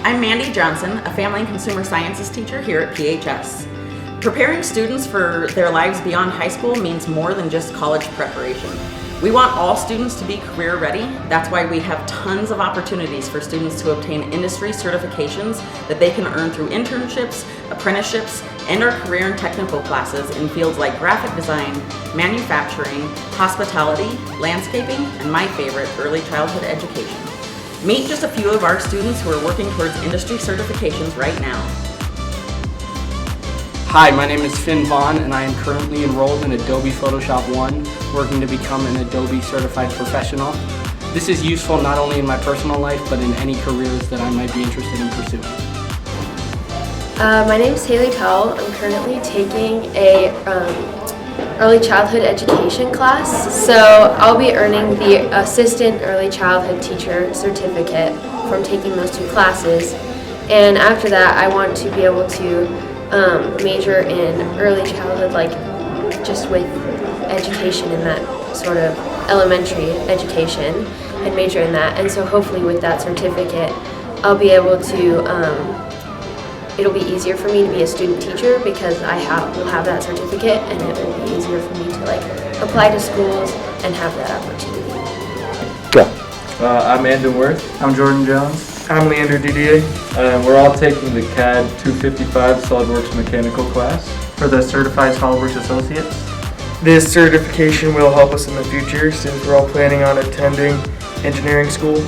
I'm Mandy Johnson, a family and consumer sciences teacher here at PHS. Preparing students for their lives beyond high school means more than just college preparation. We want all students to be career ready. That's why we have tons of opportunities for students to obtain industry certifications that they can earn through internships, apprenticeships, and our career and technical classes in fields like graphic design, manufacturing, hospitality, landscaping, and my favorite, early childhood education. Meet just a few of our students who are working towards industry certifications right now. Hi, my name is Finn Vaughn and I am currently enrolled in Adobe Photoshop 1, working to become an Adobe certified professional. This is useful not only in my personal life, but in any careers that I might be interested in pursuing. My name is Haley Powell. I'm currently taking a early childhood education class, so I'll be earning the Assistant Early Childhood Teacher certificate from taking those two classes, and after that I want to be able to major in early childhood, like just with education in that sort of elementary education, and major in that. And so hopefully with that certificate I'll be able to, it'll be easier for me to be a student teacher because will have that certificate, and it will be easier for me to like apply to schools and have that opportunity. I'm Andon Worth. I'm Jordan Jones. I'm Leander Didier. We're all taking the CAD 255 Solidworks mechanical class. For the Certified Solidworks Associates. This certification will help us in the future since we're all planning on attending engineering school.